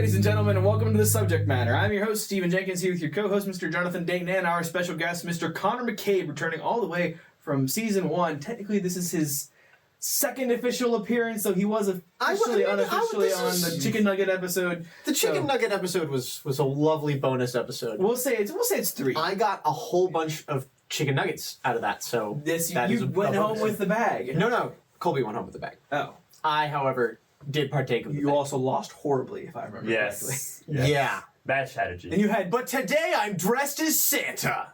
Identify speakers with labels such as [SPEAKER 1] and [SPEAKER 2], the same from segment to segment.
[SPEAKER 1] ladies and gentlemen, and welcome to The Subject Matter. I'm your host, Stephen Jenkins, here with your co-host, Mr. Jonathan Dayton, and our special guest, Mr. Connor McCabe, returning all the way from Season 1. Technically, this is his second official appearance, so he was unofficially on the Chicken Nugget episode.
[SPEAKER 2] The Chicken Nugget episode was a lovely bonus episode.
[SPEAKER 1] We'll say it's 3.
[SPEAKER 2] I got a whole bunch of chicken nuggets out of that, so
[SPEAKER 1] you went home with the bag.
[SPEAKER 2] No, Colby went home with the bag.
[SPEAKER 1] Oh.
[SPEAKER 2] I, however, did partake of the bag.
[SPEAKER 1] You also lost horribly, if I remember correctly.
[SPEAKER 3] Yes.
[SPEAKER 2] Yeah.
[SPEAKER 3] Bad strategy.
[SPEAKER 1] And
[SPEAKER 2] But today I'm dressed as Santa.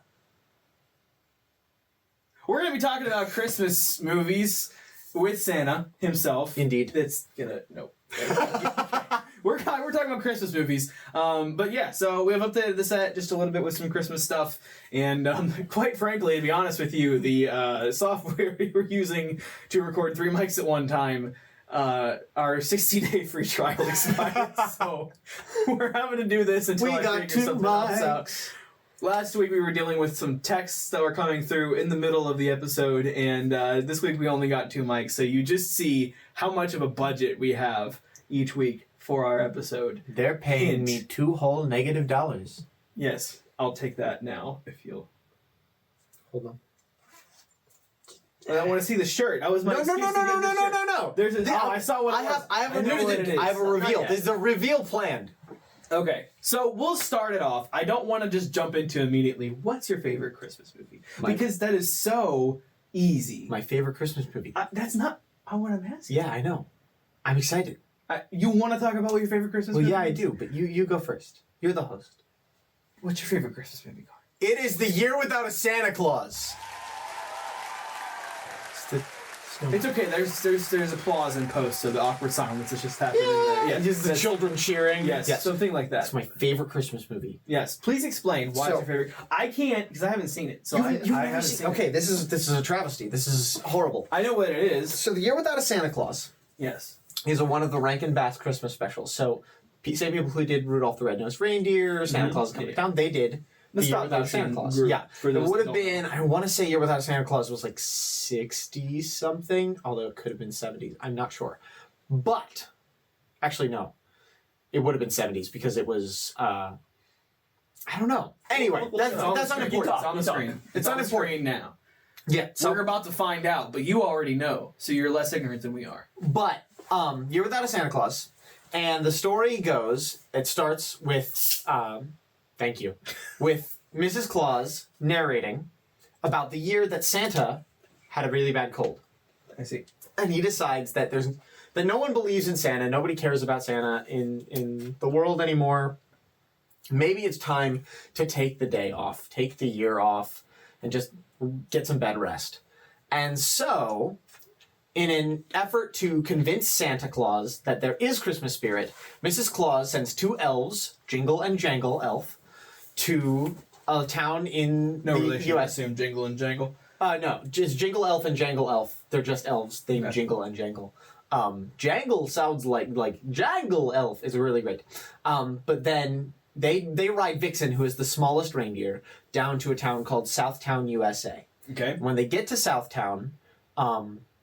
[SPEAKER 1] We're going to be talking about Christmas movies with Santa himself.
[SPEAKER 2] Indeed.
[SPEAKER 1] That's gonna... Nope. We're talking about Christmas movies. But yeah, so we have updated the set just a little bit with some Christmas stuff. And quite frankly, to be honest with you, the software we were using to record 3 mics at one time, our 60-day free trial expired. So we're having to do this until I figure something else out. Last week we were dealing with some texts that were coming through in the middle of the episode, and this week we only got 2 mics, so you just see how much of a budget we have each week for our episode.
[SPEAKER 2] They're paying me $2 whole negative.
[SPEAKER 1] Yes, I'll take that now, if you'll...
[SPEAKER 2] Hold on.
[SPEAKER 1] I want to see the shirt. That was my excuse to get the shirt.
[SPEAKER 2] No.
[SPEAKER 1] There's a... I saw what it was.
[SPEAKER 2] I have a reveal. There's a reveal planned.
[SPEAKER 1] Okay, so we'll start it off. I don't want to just jump into immediately. What's your favorite Christmas movie? Because that is so easy.
[SPEAKER 2] My favorite Christmas movie.
[SPEAKER 1] That's not what I'm asking.
[SPEAKER 2] Yeah, I know. I'm excited.
[SPEAKER 1] You want to talk about what your favorite Christmas movie is?
[SPEAKER 2] Well, yeah, I do, but you go first. You're the host.
[SPEAKER 1] What's your favorite Christmas movie, Connor?
[SPEAKER 2] It is The Year Without a Santa Claus.
[SPEAKER 1] It's okay. There's applause in post, so the awkward silence is just happening.
[SPEAKER 2] Yeah, just the children cheering.
[SPEAKER 1] Yes, something like that.
[SPEAKER 2] It's my favorite Christmas movie.
[SPEAKER 1] Yes, please explain why it's your favorite. I can't because I haven't seen it. So I haven't seen it.
[SPEAKER 2] Okay, this is a travesty. This is horrible.
[SPEAKER 1] I know what it is.
[SPEAKER 2] So The Year Without a Santa Claus.
[SPEAKER 1] Yes.
[SPEAKER 2] Is one of the Rankin Bass Christmas specials. So same people who did Rudolph the Red-Nosed Reindeer, Santa Claus Coming to Town, they did The Year Without a Santa Claus. Yeah. It would have been, I want to say Year Without a Santa Claus was like 60-something, although it could have been 70s. I'm not sure. But, actually, no. It would have been 70s because it was, I don't know. Anyway, that's unimportant.
[SPEAKER 1] It's on the screen. It's on the screen now.
[SPEAKER 2] Yeah. So
[SPEAKER 1] we're about to find out, but you already know, so you're less ignorant than we are.
[SPEAKER 2] But, Year Without a Santa Claus, and the story goes, it starts with, thank you, with Mrs. Claus narrating about the year that Santa had a really bad cold.
[SPEAKER 1] I see.
[SPEAKER 2] And he decides that that no one believes in Santa, nobody cares about Santa in the world anymore. Maybe it's time to take the day off, take the year off, and just get some bed rest. And so, in an effort to convince Santa Claus that there is Christmas spirit, Mrs. Claus sends 2 elves, Jingle and Jangle Elf, to a town in the
[SPEAKER 1] relation,
[SPEAKER 2] U.S.
[SPEAKER 1] I assume Jingle and Jangle?
[SPEAKER 2] No, just Jingle Elf and Jangle Elf. They're just elves. They Jingle and Jangle. Jangle sounds like Jangle Elf is really great. But then they ride Vixen, who is the smallest reindeer, down to a town called Southtown, USA.
[SPEAKER 1] Okay.
[SPEAKER 2] When they get to Southtown,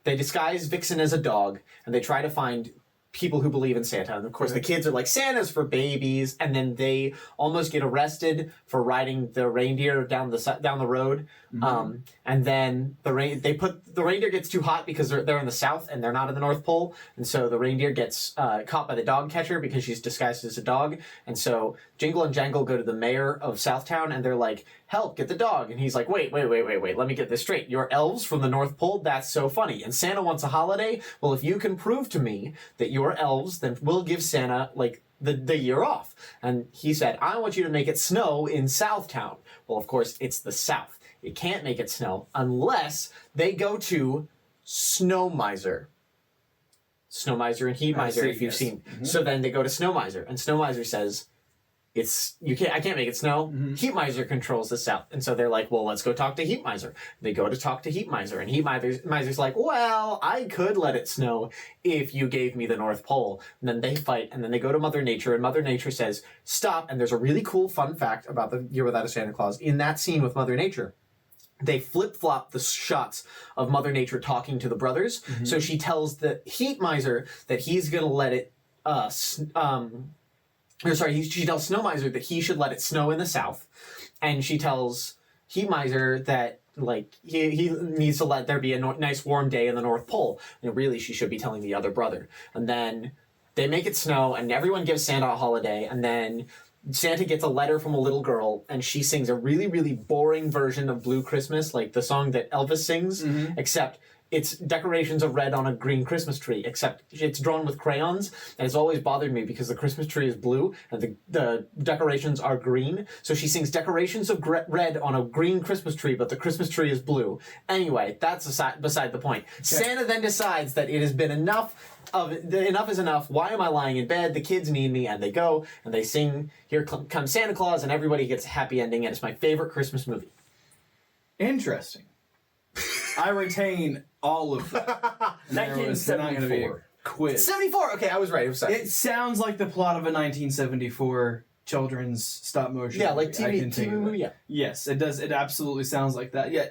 [SPEAKER 2] they disguise Vixen as a dog, and they try to find people who believe in Santa. And of course, the kids are like, Santa's for babies, and then they almost get arrested for riding the reindeer down the road. Mm-hmm. And then the reindeer gets too hot because they're in the South and they're not in the North Pole, and so the reindeer gets caught by the dog catcher because she's disguised as a dog. And so Jingle and Jangle go to the mayor of Southtown, and they're like, help, get the dog. And he's like, wait, let me get this straight. You're elves from the North Pole? That's so funny. And Santa wants a holiday? Well, if you can prove to me that you're elves, then we'll give Santa, like, the year off. And he said, I want you to make it snow in Southtown. Well, of course, it's the South. It can't make it snow unless they go to Snow Miser. Snow Miser and Heat Miser, if you've seen. Mm-hmm. So then they go to Snow Miser, and Snow Miser says, I can't make it snow. Mm-hmm. Heat Miser controls the South. And so they're like, well, let's go talk to Heat Miser. They go to talk to Heat Miser, and Heat Miser's like, well, I could let it snow if you gave me the North Pole. And then they fight, and then they go to Mother Nature, and Mother Nature says, stop. And there's a really cool fun fact about the Year Without a Santa Claus. In that scene with Mother Nature, they flip-flop the shots of Mother Nature talking to the brothers. Mm-hmm. So she tells the Heat Miser that he's going to let it she tells Snow Miser that he should let it snow in the south, and she tells Heat Miser that like he needs to let there be a nice warm day in the North Pole. And really, she should be telling the other brother. And then they make it snow, and everyone gives Santa a holiday, and then Santa gets a letter from a little girl, and she sings a really, really boring version of Blue Christmas, like the song that Elvis sings, except it's decorations of red on a green Christmas tree, except it's drawn with crayons, and it's always bothered me because the Christmas tree is blue and the decorations are green. So she sings decorations of red on a green Christmas tree, but the Christmas tree is blue. Anyway, that's beside the point. Okay. Santa then decides that it has been enough is enough. Why am I lying in bed? The kids need me, and they go and they sing Here Comes Santa Claus, and everybody gets a happy ending, and it's my favorite Christmas movie.
[SPEAKER 1] Interesting. I retain all of that.
[SPEAKER 3] 1974.
[SPEAKER 1] Quiz.
[SPEAKER 2] 74. Okay, I was right.
[SPEAKER 1] It sounds like the plot of a 1974 children's stop motion.
[SPEAKER 2] Yeah, like
[SPEAKER 1] movie.
[SPEAKER 2] TV movie. Yeah.
[SPEAKER 1] Yes, it does. It absolutely sounds like that. Yeah,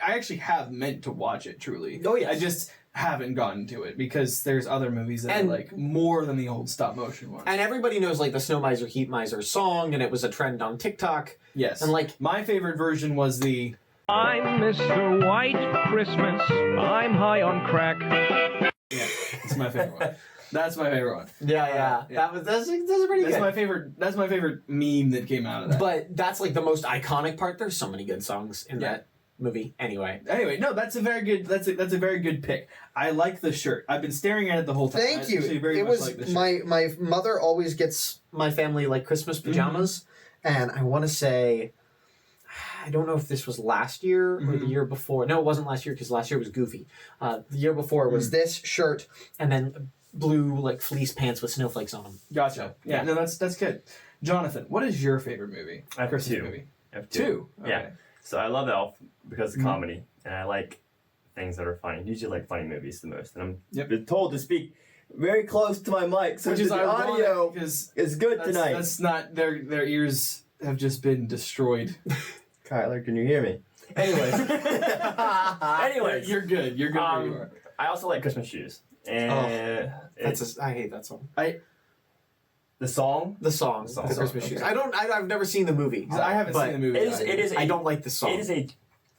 [SPEAKER 1] I actually have meant to watch it. Truly.
[SPEAKER 2] Oh yeah.
[SPEAKER 1] I just haven't gotten to it because there's other movies that are like more than the old stop motion ones.
[SPEAKER 2] And everybody knows like the Snow Miser Heat Miser song, and it was a trend on TikTok.
[SPEAKER 1] Yes.
[SPEAKER 2] And like
[SPEAKER 1] my favorite version was the
[SPEAKER 4] I'm Mr. White Christmas. I'm high on crack.
[SPEAKER 1] Yeah, it's my favorite one. That's my favorite one.
[SPEAKER 2] Yeah. That's pretty good.
[SPEAKER 1] That's my favorite meme that came out of that.
[SPEAKER 2] But that's like the most iconic part. There's so many good songs in that movie. Anyway,
[SPEAKER 1] no, that's a very good pick. I like the shirt. I've been staring at it the whole time.
[SPEAKER 2] Thank you. It was my mother always gets my family like Christmas pajamas, and I want to say, I don't know if this was last year or the year before. No, it wasn't last year because last year was Goofy. The year before was this shirt and then blue like fleece pants with snowflakes on them.
[SPEAKER 1] Gotcha. Yeah. No, that's good. Jonathan, what is your favorite movie?
[SPEAKER 3] I have
[SPEAKER 1] Christmas
[SPEAKER 3] two.
[SPEAKER 1] movie.
[SPEAKER 3] I have two.
[SPEAKER 1] Okay.
[SPEAKER 3] Yeah. So I love Elf because of comedy, and I like things that are funny. I usually like funny movies the most, and I'm been told to speak very close to my mic, so the audio is good tonight.
[SPEAKER 1] That's not their ears have just been destroyed.
[SPEAKER 3] Kyler, can you hear me? Anyways,
[SPEAKER 1] you're good. You're good where you are.
[SPEAKER 3] I also like Christmas shoes, and
[SPEAKER 2] I hate that song.
[SPEAKER 3] The song,
[SPEAKER 2] the Christmas shoes. I've never seen the movie.
[SPEAKER 1] I haven't seen the movie.
[SPEAKER 2] I don't like the song.
[SPEAKER 3] It is a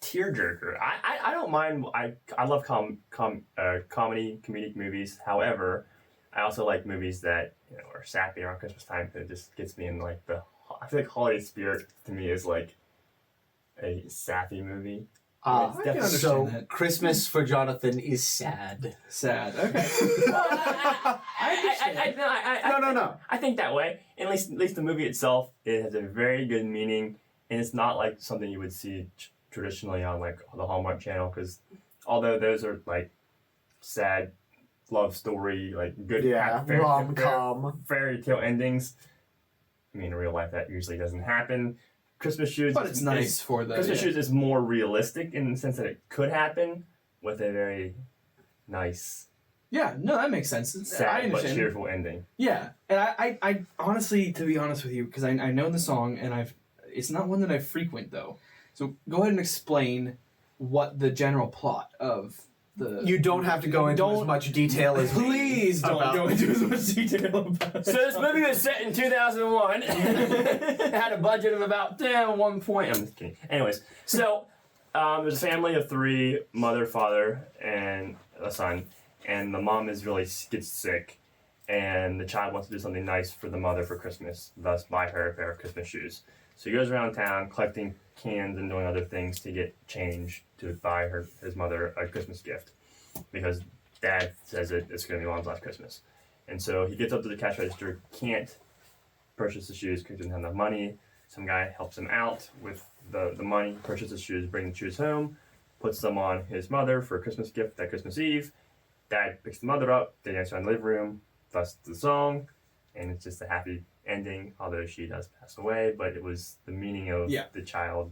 [SPEAKER 3] tearjerker. I don't mind. I love comedic movies. However, I also like movies that are sappy around Christmas time. That just gets me in like I feel like holiday spirit to me is like a sappy movie.
[SPEAKER 1] I can understand that.
[SPEAKER 2] Christmas for Jonathan is sad.
[SPEAKER 1] Sad. Okay.
[SPEAKER 3] No. I think that way. At least the movie itself, it has a very good meaning, and it's not like something you would see traditionally on like the Hallmark Channel. Because although those are like sad love story, like good
[SPEAKER 2] rom-com
[SPEAKER 3] fairy tale endings, I mean in real life that usually doesn't happen. Christmas shoes,
[SPEAKER 1] but it's nice for the
[SPEAKER 3] Christmas shoes is more realistic in the sense that it could happen with a very nice.
[SPEAKER 1] Yeah, no, that makes sense.
[SPEAKER 3] Sad but cheerful ending.
[SPEAKER 1] Yeah, and I honestly, to be honest with you, because I know the song and it's not one that I frequent though. So go ahead and explain what the general plot of the.
[SPEAKER 2] You don't have to go into as much detail as.
[SPEAKER 1] Please don't go into as much detail about.
[SPEAKER 3] So this movie was set in 2001. It had a budget of about 1 point. I'm just kidding. Anyways, so there's a family of 3: mother, father, and a son. And the mom gets sick, and the child wants to do something nice for the mother for Christmas, thus buy her a pair of Christmas shoes. So he goes around town collecting cans and doing other things to get change to buy his mother a Christmas gift, because dad says it's going to be mom's last Christmas. And so he gets up to the cash register, can't purchase the shoes because he doesn't have enough money. Some guy helps him out with the money, purchases shoes, brings the shoes home, puts them on his mother for a Christmas gift that Christmas Eve. Dad picks the mother up, they dance around the living room, thus the song, and it's just a happy ending, although she does pass away, but it was the meaning of the child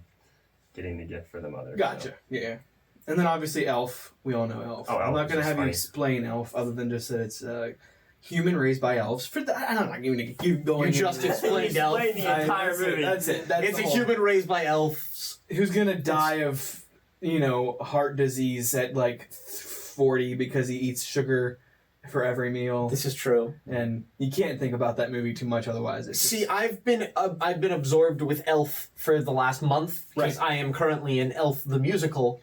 [SPEAKER 3] getting the gift for the mother.
[SPEAKER 1] Gotcha. So. Yeah. And then obviously Elf. We all know Elf. I'm not going to have you explain Elf other than just that it's human raised by elves. I'm not even going to keep going.
[SPEAKER 2] You just explained Elf.
[SPEAKER 3] The entire movie.
[SPEAKER 1] That's it.
[SPEAKER 2] It's a human raised by elves.
[SPEAKER 1] Who's going to die of, heart disease at like 40 because he eats sugar for every meal.
[SPEAKER 2] This is true.
[SPEAKER 1] And you can't think about that movie too much otherwise. It's
[SPEAKER 2] See, I've been absorbed with Elf for the last month because I am currently in Elf the Musical.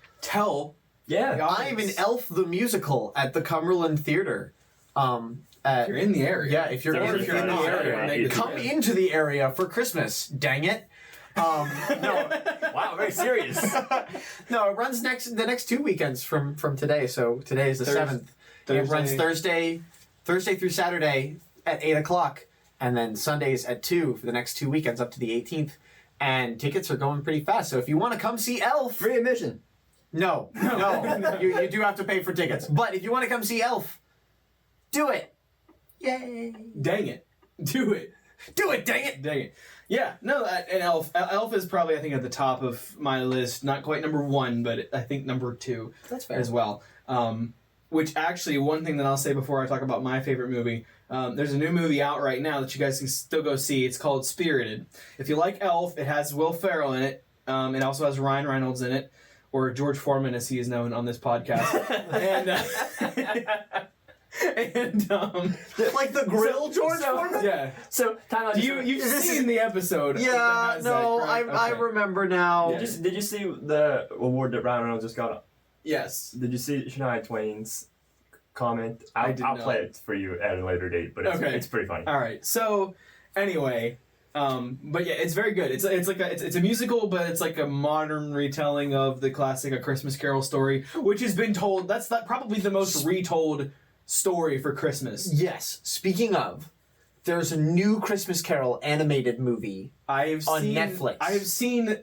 [SPEAKER 3] Yeah.
[SPEAKER 2] I'm in Elf the Musical at the Cumberland Theater.
[SPEAKER 1] If you're in the area.
[SPEAKER 2] Yeah, if you're in the area, come into the area for Christmas. Dang it. No.
[SPEAKER 3] Wow, very serious.
[SPEAKER 2] No, it runs the next 2 weekends from today. So today is the 7th. It runs Thursday through Saturday at 8 o'clock, and then Sundays at 2 for the next 2 weekends up to the 18th. And tickets are going pretty fast. So if you want to come see Elf,
[SPEAKER 3] Free admission.
[SPEAKER 2] no. You do have to pay for tickets. But if you want to come see Elf, do it. Yay!
[SPEAKER 1] Dang it. Do it.
[SPEAKER 2] Do it, dang it!
[SPEAKER 1] Dang it. Yeah, no, and Elf is probably, I think, at the top of my list. Not quite number 1, but I think number 2
[SPEAKER 2] That's fair.
[SPEAKER 1] as well. Which actually, one thing that I'll say before I talk about my favorite movie, there's a new movie out right now that you guys can still go see. It's called Spirited. If you like Elf, it has Will Ferrell in it. It also has Ryan Reynolds in it, or George Foreman as he is known on this podcast. And
[SPEAKER 2] like the grill, George Foreman?
[SPEAKER 1] Yeah.
[SPEAKER 3] So, time out.
[SPEAKER 1] You've seen the episode.
[SPEAKER 2] Yeah,
[SPEAKER 1] that has
[SPEAKER 2] no,
[SPEAKER 1] that, correct?
[SPEAKER 2] I
[SPEAKER 1] Okay.
[SPEAKER 2] remember now.
[SPEAKER 3] Did you see the award that Ryan Reynolds just got?
[SPEAKER 1] Yes.
[SPEAKER 3] Did you see Shania Twain's comment?
[SPEAKER 1] I did
[SPEAKER 3] I'll
[SPEAKER 1] not.
[SPEAKER 3] play it for you at a later date, but it's pretty funny.
[SPEAKER 1] All right. So, anyway, but yeah, it's very good. It's a musical, but it's like a modern retelling of the classic A Christmas Carol story, which has been told. That's probably the most retold story for Christmas.
[SPEAKER 2] Yes. Speaking of, there's a new Christmas Carol animated movie on Netflix.
[SPEAKER 1] I've seen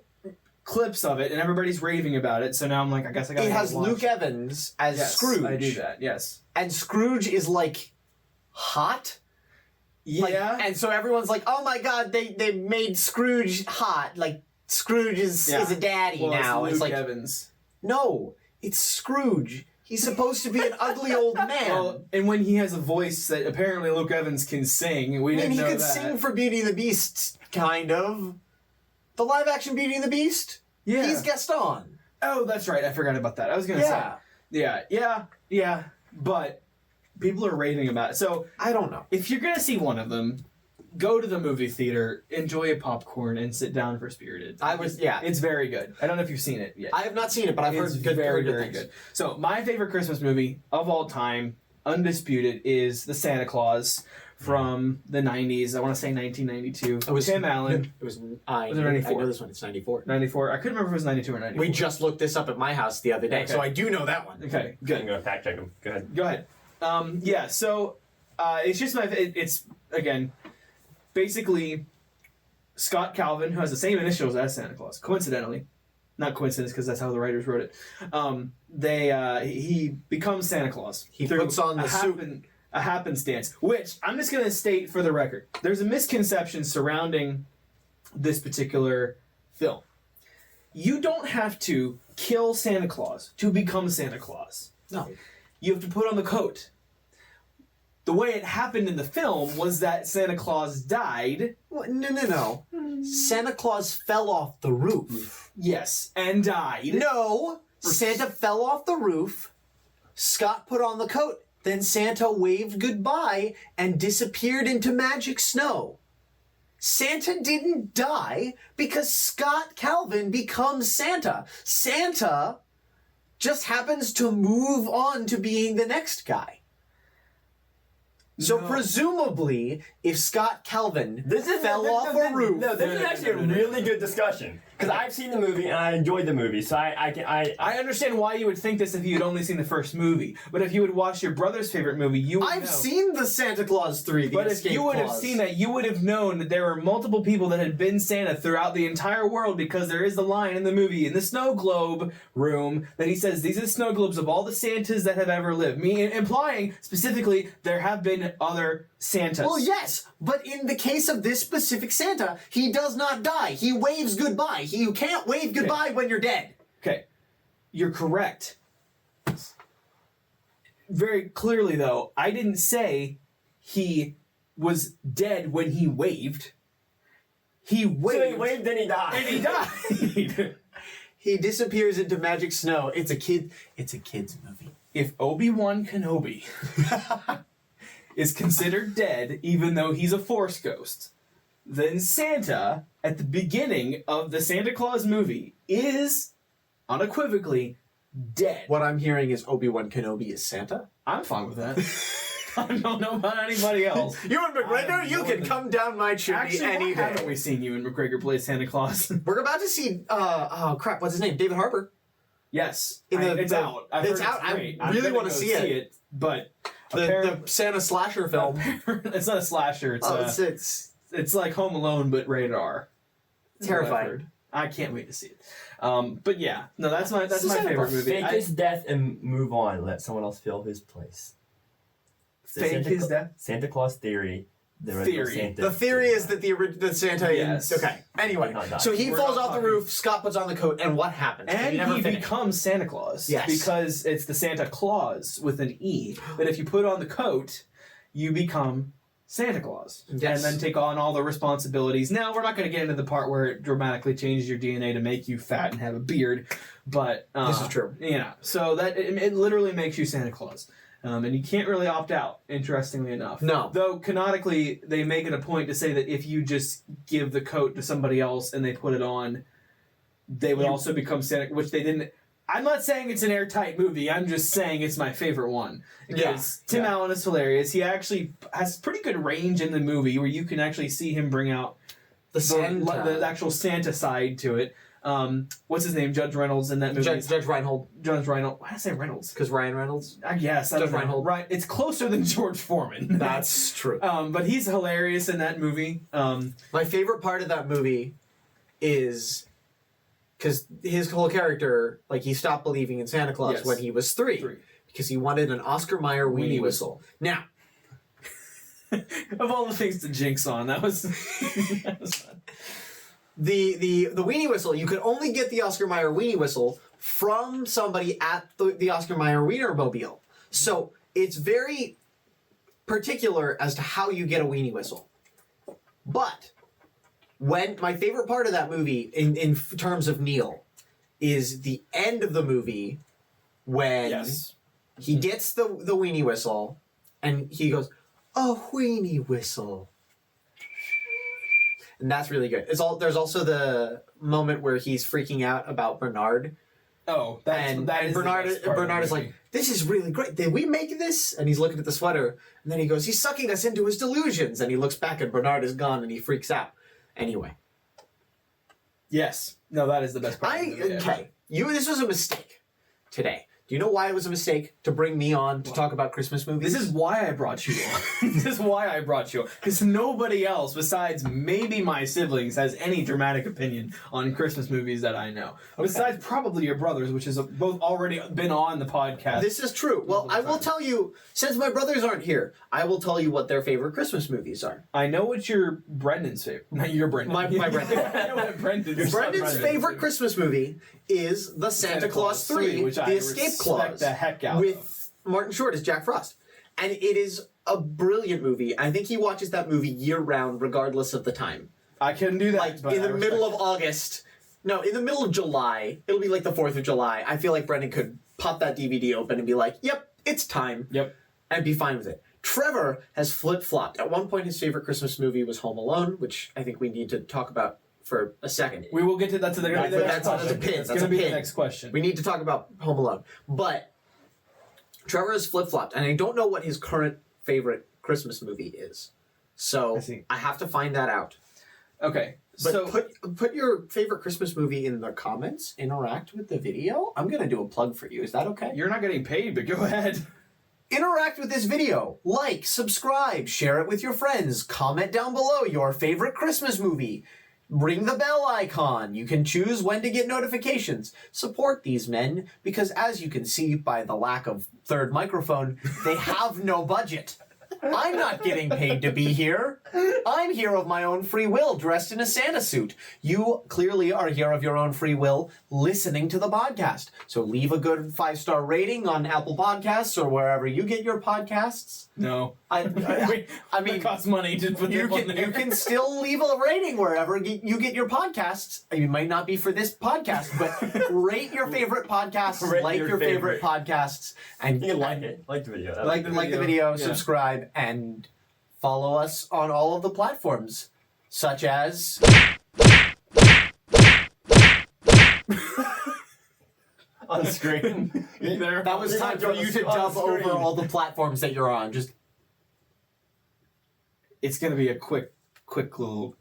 [SPEAKER 1] clips of it, and everybody's raving about it. So now I'm like, I guess I gotta.
[SPEAKER 2] It has
[SPEAKER 1] watch
[SPEAKER 2] Luke Evans as
[SPEAKER 1] Yes,
[SPEAKER 2] Scrooge.
[SPEAKER 1] I do that. Yes.
[SPEAKER 2] And Scrooge is like hot.
[SPEAKER 1] Yeah.
[SPEAKER 2] Like, and so everyone's like, "Oh my God, they made Scrooge hot. Like Scrooge is a daddy
[SPEAKER 1] well,
[SPEAKER 2] now."
[SPEAKER 1] It's Luke
[SPEAKER 2] like
[SPEAKER 1] Evans.
[SPEAKER 2] no, it's Scrooge. He's supposed to be an ugly old man.
[SPEAKER 1] Well, and when he has a voice that apparently Luke Evans can sing, we didn't
[SPEAKER 2] he
[SPEAKER 1] know
[SPEAKER 2] could
[SPEAKER 1] that.
[SPEAKER 2] sing for Beauty and the Beast, kind of. The live action Beauty and the Beast?
[SPEAKER 1] Yeah.
[SPEAKER 2] He's Gaston.
[SPEAKER 1] Oh, that's right. I forgot about that. I was gonna say. Yeah. But people are raving about it. So
[SPEAKER 2] I don't know.
[SPEAKER 1] if you're gonna see one of them, go to the movie theater, enjoy a popcorn, and sit down for Spirited. It's very good. I don't know if you've seen it yet.
[SPEAKER 2] I have not seen it, but I've heard
[SPEAKER 1] It's
[SPEAKER 2] good,
[SPEAKER 1] very,
[SPEAKER 2] very
[SPEAKER 1] very
[SPEAKER 2] things.
[SPEAKER 1] good. So my favorite Christmas movie of all time, undisputed, is The Santa Claus from the 90s. I want to say 1992.
[SPEAKER 2] It was
[SPEAKER 1] Tim Allen.
[SPEAKER 2] It was.
[SPEAKER 1] Was it
[SPEAKER 2] I
[SPEAKER 1] 94?
[SPEAKER 2] know this one. It's 94.
[SPEAKER 1] 94. I couldn't remember if it was 92 or 94.
[SPEAKER 2] We just looked this up at my house the other day,
[SPEAKER 1] Okay.
[SPEAKER 2] so I do know that one.
[SPEAKER 1] Okay,
[SPEAKER 3] I'm
[SPEAKER 1] good.
[SPEAKER 3] gonna fact check him. Go ahead.
[SPEAKER 1] Go ahead. Yeah, so it's just it's, again, basically Scott Calvin, who has the same initials as Santa Claus, coincidentally. Not coincidence, because that's how the writers wrote it. He becomes Santa Claus.
[SPEAKER 2] He
[SPEAKER 1] through
[SPEAKER 2] puts on the suit.
[SPEAKER 1] a happenstance, which I'm just going to state for the record. There's a misconception surrounding this particular film. You don't have to kill Santa Claus to become Santa Claus.
[SPEAKER 2] No.
[SPEAKER 1] You have to put on the coat. The way it happened in the film was that Santa Claus died.
[SPEAKER 2] No. Santa Claus fell off the roof.
[SPEAKER 1] Yes, and died.
[SPEAKER 2] No. Santa fell off the roof. Scott put on the coat. Then Santa waved goodbye and disappeared into magic snow. Santa didn't die because Scott Calvin becomes Santa. Santa just happens to move on to being the next guy. So
[SPEAKER 1] No.
[SPEAKER 2] presumably, if Scott Calvin fell
[SPEAKER 3] no,
[SPEAKER 2] off
[SPEAKER 3] no,
[SPEAKER 2] a roof...
[SPEAKER 3] No, this is actually a really good discussion. Because I've seen the movie and I enjoyed the movie, so
[SPEAKER 1] I understand why you would think this if you had only seen the first movie. But if you would watch your brother's favorite movie, you would
[SPEAKER 2] I've
[SPEAKER 1] know.
[SPEAKER 2] seen the Santa Claus 3, the
[SPEAKER 1] But if
[SPEAKER 2] Escape
[SPEAKER 1] you would have
[SPEAKER 2] Clause.
[SPEAKER 1] seen that, you would have known that there were multiple people that had been Santa throughout the entire world, because there is the line in the movie, in the snow globe room, that he says, these are the snow globes of all the Santas that have ever lived. Implying, specifically, there have been other Santas.
[SPEAKER 2] Well, yes, but in the case of this specific Santa, he does not die. He waves goodbye. You can't wave goodbye when you're dead.
[SPEAKER 1] Okay. You're correct. Very clearly, though, I didn't say he was dead when he waved. He waved.
[SPEAKER 3] So he waved and he died.
[SPEAKER 1] And he died.
[SPEAKER 2] He disappears into magic snow. It's a kid's movie.
[SPEAKER 1] If Obi-Wan Kenobi is considered dead even though he's a Force ghost, then Santa, at the beginning of the Santa Claus movie, is unequivocally dead.
[SPEAKER 2] What I'm hearing is Obi-Wan Kenobi is Santa.
[SPEAKER 1] I'm fine with that. I don't know about anybody else.
[SPEAKER 2] Ewan McGregor, you can come down my chimney
[SPEAKER 1] Actually,
[SPEAKER 2] any
[SPEAKER 1] why haven't
[SPEAKER 2] day.
[SPEAKER 1] we seen Ewan McGregor play Santa Claus?
[SPEAKER 2] We're about to see, what's his name? David Harbour.
[SPEAKER 1] Yes.
[SPEAKER 2] It's
[SPEAKER 1] out. I've
[SPEAKER 2] it's
[SPEAKER 1] heard
[SPEAKER 2] out. I
[SPEAKER 1] great.
[SPEAKER 2] really
[SPEAKER 1] I'm gonna
[SPEAKER 2] wanna
[SPEAKER 1] go
[SPEAKER 2] see it.
[SPEAKER 1] But
[SPEAKER 2] The Santa slasher film.
[SPEAKER 1] it's not a slasher. It's like Home Alone, but rated R. That's what I've
[SPEAKER 2] terrifying.
[SPEAKER 1] heard. I can't wait to see it. But yeah, no, that's my
[SPEAKER 2] Santa
[SPEAKER 1] favorite
[SPEAKER 2] Claus.
[SPEAKER 1] movie.
[SPEAKER 3] Fake his death and move on. Let someone else fill his place. The
[SPEAKER 1] Fake his death?
[SPEAKER 3] Santa Claus theory. The original
[SPEAKER 1] Theory.
[SPEAKER 3] Santa
[SPEAKER 2] The theory is that the Santa.
[SPEAKER 1] Yes.
[SPEAKER 2] Okay. Anyway,
[SPEAKER 3] Not die.
[SPEAKER 2] so he
[SPEAKER 1] We're
[SPEAKER 2] falls
[SPEAKER 1] not
[SPEAKER 2] off the
[SPEAKER 1] talking-
[SPEAKER 2] roof. Scott puts on the coat, and what happens?
[SPEAKER 1] And
[SPEAKER 2] You never
[SPEAKER 1] he
[SPEAKER 2] finish.
[SPEAKER 1] becomes Santa Claus.
[SPEAKER 2] Yes.
[SPEAKER 1] Because it's the Santa Claus with an E. That if you put on the coat, you become Santa Claus.
[SPEAKER 2] Yes.
[SPEAKER 1] And then take on all the responsibilities. Now, we're not going to get into the part where it dramatically changes your DNA to make you fat and have a beard. But
[SPEAKER 2] This is true.
[SPEAKER 1] Yeah. So that it literally makes you Santa Claus. And you can't really opt out, interestingly enough.
[SPEAKER 2] No.
[SPEAKER 1] Though, canonically, they make it a point to say that if you just give the coat to somebody else and they put it on, they would also become Santa, which they didn't. I'm not saying it's an airtight movie. I'm just saying it's my favorite one. Because Tim Allen is hilarious. He actually has pretty good range in the movie where you can actually see him bring out the actual Santa side to it. What's his name? Judge Reynolds in that movie.
[SPEAKER 2] Judge Reinhold.
[SPEAKER 1] Judge Reynolds. Why did I say Reynolds?
[SPEAKER 2] Because Ryan Reynolds.
[SPEAKER 1] I guess.
[SPEAKER 2] Judge Reinhold.
[SPEAKER 1] Right. It's closer than George Foreman.
[SPEAKER 2] That's true.
[SPEAKER 1] But he's hilarious in that movie.
[SPEAKER 2] My favorite part of that movie is because his whole character, like, he stopped believing in Santa Claus
[SPEAKER 1] Yes.
[SPEAKER 2] when he was three because he wanted an Oscar Mayer weenie whistle. Now,
[SPEAKER 1] of all the things to jinx on, that was fun.
[SPEAKER 2] the weenie whistle, you could only get the Oscar Mayer weenie whistle from somebody at the Oscar Mayer Wienermobile. So it's very particular as to how you get a weenie whistle. But when my favorite part of that movie, in terms of Neil, is the end of the movie when he gets the weenie whistle and he goes, "A weenie whistle." And that's really good. There's also the moment where he's freaking out about Bernard.
[SPEAKER 1] Oh,
[SPEAKER 2] And Bernard is like, "This is really great. Did we make this?" And he's looking at the sweater, and then he goes, "He's sucking us into his delusions." And he looks back, and Bernard is gone, and he freaks out. Anyway,
[SPEAKER 1] yes, no, that is the best part.
[SPEAKER 2] This was a mistake today. Do you know why it was a mistake to bring me on to talk about Christmas movies?
[SPEAKER 1] This is why I brought you on. This is why I brought you on. Because nobody else, besides maybe my siblings, has any dramatic opinion on Christmas movies that I know. Besides probably your brothers, which has both already been on the podcast.
[SPEAKER 2] This is true. Well, I will tell you, since my brothers aren't here, I will tell you what their favorite Christmas movies are.
[SPEAKER 1] I know what your Brendan's favorite. Not your Brendan.
[SPEAKER 2] My Brendan.
[SPEAKER 1] I know what
[SPEAKER 2] Brendan's favorite Christmas movie is the Santa Claus 3,
[SPEAKER 1] which
[SPEAKER 2] The
[SPEAKER 1] I
[SPEAKER 2] Escape Clause,
[SPEAKER 1] the heck out
[SPEAKER 2] with Martin Short as Jack Frost. And it is a brilliant movie. I think he watches that movie year-round, regardless of the time.
[SPEAKER 1] I can do that.
[SPEAKER 2] Like,
[SPEAKER 1] but
[SPEAKER 2] in the middle of August, no, in the middle of July, it'll be like the 4th of July, I feel like Brendan could pop that DVD open and be like, "Yep, it's time."
[SPEAKER 1] Yep.
[SPEAKER 2] And be fine with it. Trevor has flip-flopped. At one point, his favorite Christmas movie was Home Alone, which I think we need to talk about for a second.
[SPEAKER 1] We will get to that. That's
[SPEAKER 2] a pin.
[SPEAKER 1] It's going to be the next question.
[SPEAKER 2] We need to talk about Home Alone. But Trevor has flip-flopped, and I don't know what his current favorite Christmas movie is. So I have to find that out.
[SPEAKER 1] Okay.
[SPEAKER 2] But
[SPEAKER 1] so
[SPEAKER 2] put your favorite Christmas movie in the comments. Interact with the video. I'm going to do a plug for you. Is that okay?
[SPEAKER 1] You're not getting paid, but go ahead.
[SPEAKER 2] Interact with this video. Like, subscribe, share it with your friends. Comment down below your favorite Christmas movie. Ring the bell icon. You can choose when to get notifications. Support these men, because as you can see by the lack of third microphone, they have no budget. I'm not getting paid to be here. I'm here of my own free will, dressed in a Santa suit. You clearly are here of your own free will, listening to the podcast. So leave a good 5-star rating on Apple Podcasts or wherever you get your podcasts.
[SPEAKER 1] No.
[SPEAKER 2] I mean,
[SPEAKER 1] it costs money to put
[SPEAKER 2] you can still leave a rating wherever you get your podcasts. It might not be for this podcast, but rate your favorite podcasts, like your favorite podcasts, and
[SPEAKER 3] You can like it. Like the video.
[SPEAKER 2] like the video, subscribe, And follow us on all of the platforms, such as...
[SPEAKER 3] On screen.
[SPEAKER 2] That was time for you to dub over all the platforms that you're on. Just
[SPEAKER 1] It's gonna be a quick little.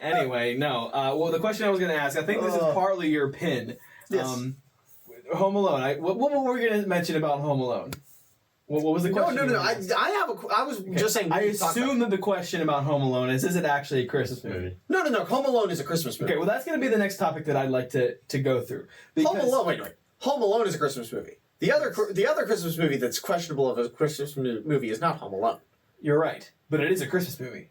[SPEAKER 1] Anyway, no. Well, the question I was gonna ask, I think this is partly your pin.
[SPEAKER 2] Yes.
[SPEAKER 1] Home Alone. What were we gonna mention about Home Alone? What was the question?
[SPEAKER 2] No. I was just saying.
[SPEAKER 1] I assume that the question about Home Alone is it actually a Christmas movie?
[SPEAKER 2] No. Home Alone is a Christmas movie.
[SPEAKER 1] Okay, well that's going to be the next topic that I'd like to go through.
[SPEAKER 2] Home Alone. Wait. Home Alone is a Christmas movie. The other Christmas movie that's questionable of a Christmas movie is not Home Alone.
[SPEAKER 1] You're right, but it is a Christmas movie.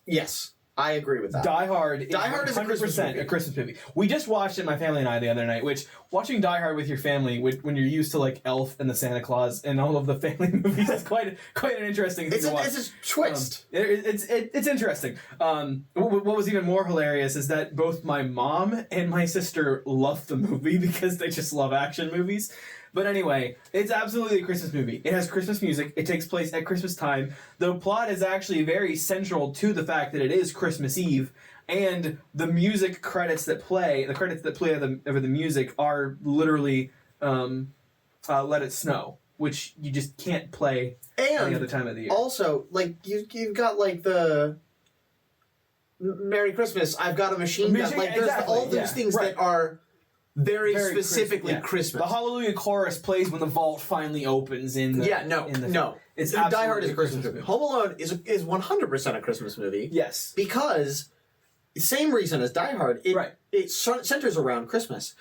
[SPEAKER 2] Yes, I agree with that.
[SPEAKER 1] Die Hard is
[SPEAKER 2] a Christmas movie.
[SPEAKER 1] a Christmas movie. We just watched it, my family and I, the other night, which watching Die Hard with your family, when you're used to like Elf and the Santa Claus and all of the family movies, is quite an interesting thing to watch.
[SPEAKER 2] It's a twist.
[SPEAKER 1] It's interesting. What was even more hilarious is that both my mom and my sister love the movie because they just love action movies. But anyway, it's absolutely a Christmas movie. It has Christmas music. It takes place at Christmas time. The plot is actually very central to the fact that it is Christmas Eve, and the music credits that play, over the music are literally Let It Snow, which you just can't play any other time of the year.
[SPEAKER 2] Also, like you've got like the Merry Christmas, I've Got a Machine Gun. Like there's all those things that are very specifically Christmas.
[SPEAKER 1] The Hallelujah chorus plays when the vault finally opens in the...
[SPEAKER 2] No.
[SPEAKER 1] It's
[SPEAKER 2] Die Hard is a Christmas movie. Home Alone is 100% a Christmas movie.
[SPEAKER 1] Yes.
[SPEAKER 2] Because, same reason as Die Hard, it centers around Christmas.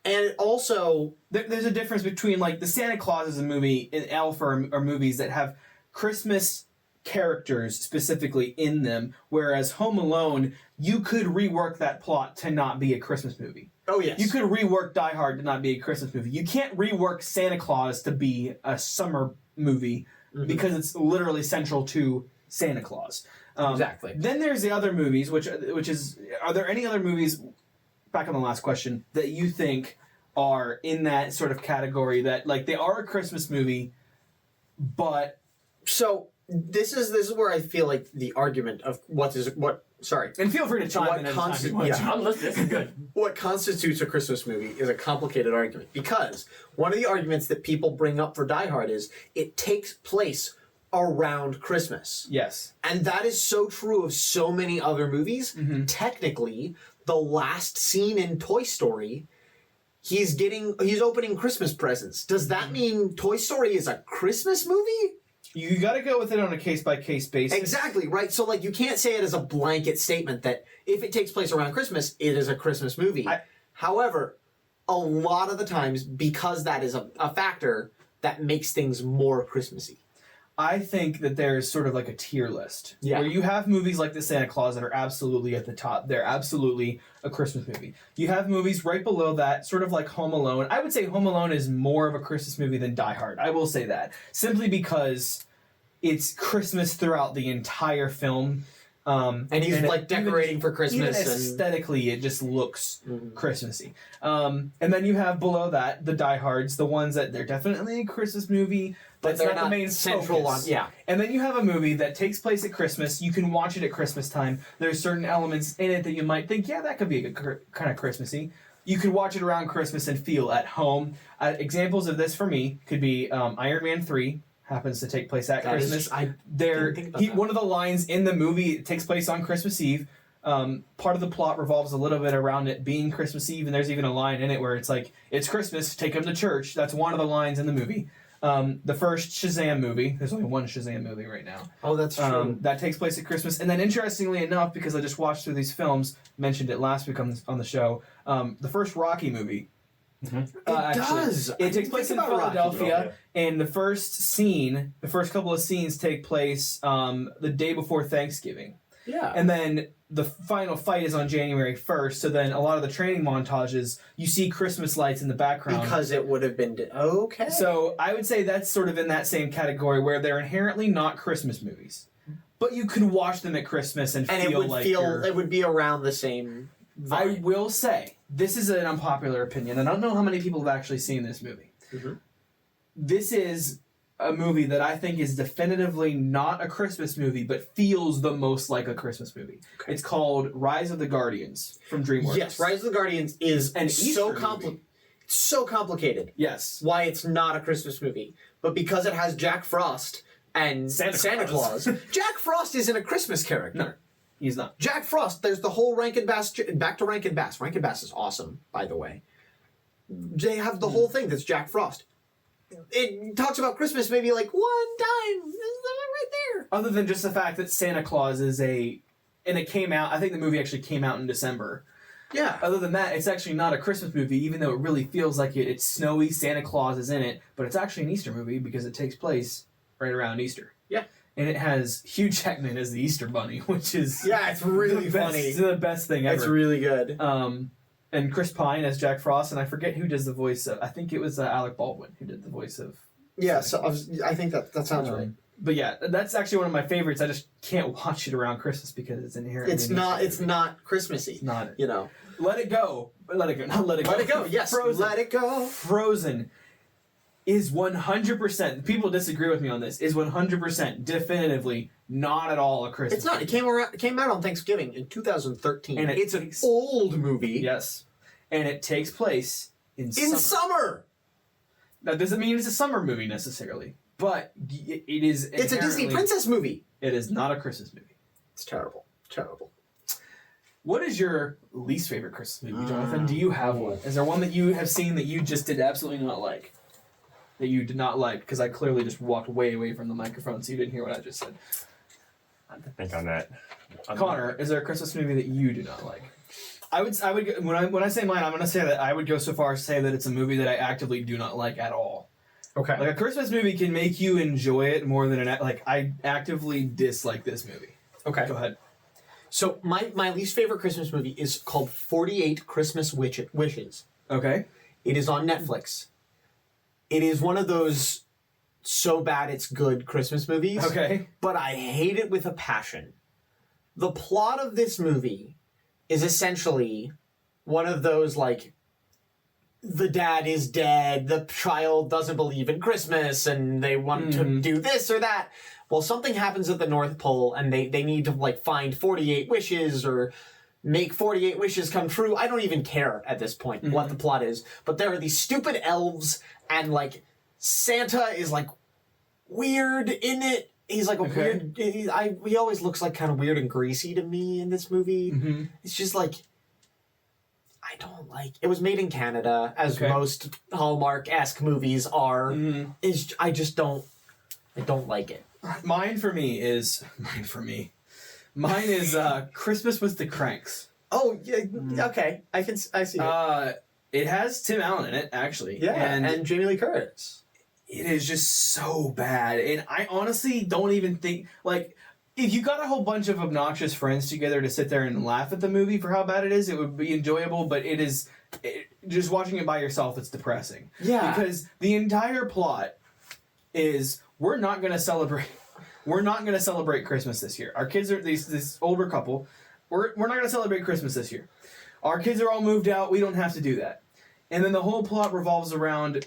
[SPEAKER 2] And it also...
[SPEAKER 1] There's a difference between, like, the Santa Claus is a movie, and Elf are movies that have Christmas characters specifically in them, whereas Home Alone, you could rework that plot to not be a Christmas movie.
[SPEAKER 2] Oh, yes.
[SPEAKER 1] You could rework Die Hard to not be a Christmas movie. You can't rework Santa Claus to be a summer movie because it's literally central to Santa Claus.
[SPEAKER 2] Exactly.
[SPEAKER 1] Then there's the other movies, which is... Are there any other movies, back on the last question, that you think are in that sort of category that, like, they are a Christmas movie, but...
[SPEAKER 2] So... This is where I feel like the argument of sorry.
[SPEAKER 1] And feel free to chime in anytime you want.
[SPEAKER 3] I'm listening. This is good.
[SPEAKER 2] What constitutes a Christmas movie is a complicated argument because one of the arguments that people bring up for Die Hard is it takes place around Christmas.
[SPEAKER 1] Yes.
[SPEAKER 2] And that is so true of so many other movies. Technically, the last scene in Toy Story, he's opening Christmas presents. Does that mean Toy Story is a Christmas movie?
[SPEAKER 1] You got to go with it on a case-by-case basis.
[SPEAKER 2] Exactly, right? So, like, you can't say it as a blanket statement that if it takes place around Christmas, it is a Christmas movie. However, a lot of the times, because that is a factor, that makes things more Christmassy.
[SPEAKER 1] I think that there's sort of like a tier list where you have movies like the Santa Claus that are absolutely at the top. They're absolutely a Christmas movie. You have movies right below that, sort of like Home Alone. I would say Home Alone is more of a Christmas movie than Die Hard. I will say that. Simply because it's Christmas throughout the entire film.
[SPEAKER 2] And he's like decorating for Christmas.
[SPEAKER 1] Even aesthetically, it just looks Christmassy. And then you have below that the Die Hards, the ones that they're definitely a Christmas movie, but they're not the main
[SPEAKER 2] central
[SPEAKER 1] focus.
[SPEAKER 2] Yeah.
[SPEAKER 1] And then you have a movie that takes place at Christmas. You can watch it at Christmas time. There's certain elements in it that you might think, yeah, that could be a good, kind of Christmassy. You could watch it around Christmas and feel at home. Examples of this for me could be Iron Man 3. Happens to take place at Christmas. One of the lines in the movie takes place on Christmas Eve. Part of the plot revolves a little bit around it being Christmas Eve, and there's even a line in it where it's like, it's Christmas, take them to church. That's one of the lines in the movie. The first Shazam movie, there's only one Shazam movie right now.
[SPEAKER 2] Oh, that's true.
[SPEAKER 1] That takes place at Christmas. And then interestingly enough, because I just watched through these films, mentioned it last week on the show, the first Rocky movie, it takes place in Philadelphia, and the first couple of scenes take place the day before Thanksgiving.
[SPEAKER 2] Yeah.
[SPEAKER 1] And then the final fight is on January 1st, so then a lot of the training montages, you see Christmas lights in the background.
[SPEAKER 2] Because it would have been... Okay.
[SPEAKER 1] So I would say that's sort of in that same category where they're inherently not Christmas movies. But you can watch them at Christmas and feel like
[SPEAKER 2] it would be around the same vibe.
[SPEAKER 1] I will say, this is an unpopular opinion, and I don't know how many people have actually seen this movie. this is a movie that I think is definitively not a Christmas movie, but feels the most like a Christmas movie. Okay. It's called Rise of the Guardians from DreamWorks.
[SPEAKER 2] Yes, Rise of the Guardians is so complicated.
[SPEAKER 1] Yes.
[SPEAKER 2] Why it's not a Christmas movie. But because it has Jack Frost and Santa Claus. Jack Frost isn't a Christmas character.
[SPEAKER 1] No, he's not.
[SPEAKER 2] Jack Frost, there's the whole Rankin Bass, back to Rankin Bass. Rankin Bass is awesome, by the way. They have the whole thing that's Jack Frost. It talks about Christmas maybe like one time. It's right there.
[SPEAKER 1] Other than just the fact that Santa Claus is and it came out, I think the movie actually came out in December.
[SPEAKER 2] Yeah.
[SPEAKER 1] Other than that, it's actually not a Christmas movie, even though it really feels like it. It's snowy, Santa Claus is in it, but it's actually an Easter movie because it takes place right around Easter.
[SPEAKER 2] Yeah.
[SPEAKER 1] And it has Hugh Jackman as the Easter Bunny, which is
[SPEAKER 2] it's really funny.
[SPEAKER 1] It's the best thing ever.
[SPEAKER 2] It's really good.
[SPEAKER 1] And Chris Pine as Jack Frost, and I forget who does the voice of. I think it was Alec Baldwin who did the voice of.
[SPEAKER 2] Yeah, so I think that sounds right.
[SPEAKER 1] But yeah, that's actually one of my favorites. I just can't watch it around Christmas because it's inherently.
[SPEAKER 2] It's not Christmassy.
[SPEAKER 1] It's not.
[SPEAKER 2] You know.
[SPEAKER 1] Let it go. Let it go. Not let it go.
[SPEAKER 2] Let it go. Yes.
[SPEAKER 1] Frozen.
[SPEAKER 2] Let it go.
[SPEAKER 1] Frozen is 100%. People disagree with me on this. Is 100% definitively not at all a Christmas.
[SPEAKER 2] It's not.
[SPEAKER 1] Movie.
[SPEAKER 2] It came out on Thanksgiving in 2013.
[SPEAKER 1] And
[SPEAKER 2] it's an old movie.
[SPEAKER 1] Yes. And it takes place in
[SPEAKER 2] summer.
[SPEAKER 1] That doesn't mean it's a summer movie necessarily, but it is.
[SPEAKER 2] It's a Disney princess movie.
[SPEAKER 1] It is not a Christmas movie.
[SPEAKER 2] It's terrible. Terrible.
[SPEAKER 1] What is your least favorite Christmas movie, Jonathan? Do you have one? Is there one that you have seen that you just did absolutely not like? That you did not like? Because I clearly just walked way away from the microphone, so you didn't hear what I just said.
[SPEAKER 3] I have to think on that.
[SPEAKER 1] Connor, is there a Christmas movie that you do not like? I would when I say mine, I'm going to say that I would go so far as to say that it's a movie that I actively do not like at all.
[SPEAKER 2] Okay.
[SPEAKER 1] Like a Christmas movie can make you enjoy it more than I actively dislike this movie.
[SPEAKER 2] Okay.
[SPEAKER 1] Go ahead.
[SPEAKER 2] So my least favorite Christmas movie is called 48 Christmas Wishes.
[SPEAKER 1] Okay.
[SPEAKER 2] It is on Netflix. It is one of those so bad it's good Christmas movies.
[SPEAKER 1] Okay.
[SPEAKER 2] But I hate it with a passion. The plot of this movie is essentially one of those, like, the dad is dead, the child doesn't believe in Christmas, and they want to do this or that. Well, something happens at the North Pole, and they need to, like, find 48 wishes or make 48 wishes come true. I don't even care at this point what the plot is. But there are these stupid elves, and, like, Santa is, like, weird in it. He's like a weird... He always looks, like, kind of weird and greasy to me in this movie. Mm-hmm. It's just, like... I don't like... It was made in Canada, as most Hallmark-esque movies are. Mm-hmm. I just don't... I don't like it.
[SPEAKER 1] Mine is Christmas with the Cranks.
[SPEAKER 2] Oh, yeah, okay. I see it.
[SPEAKER 1] It has Tim Allen in it, actually.
[SPEAKER 2] Yeah, and Jamie Lee Curtis.
[SPEAKER 1] It is just so bad. And I honestly don't even think, like, if you got a whole bunch of obnoxious friends together to sit there and laugh at the movie for how bad it is, it would be enjoyable, but just watching it by yourself, it's depressing.
[SPEAKER 2] Yeah.
[SPEAKER 1] Because the entire plot is, we're not going to celebrate Christmas this year. Our kids are, this older couple, we're not going to celebrate Christmas this year. Our kids are all moved out, we don't have to do that. And then the whole plot revolves around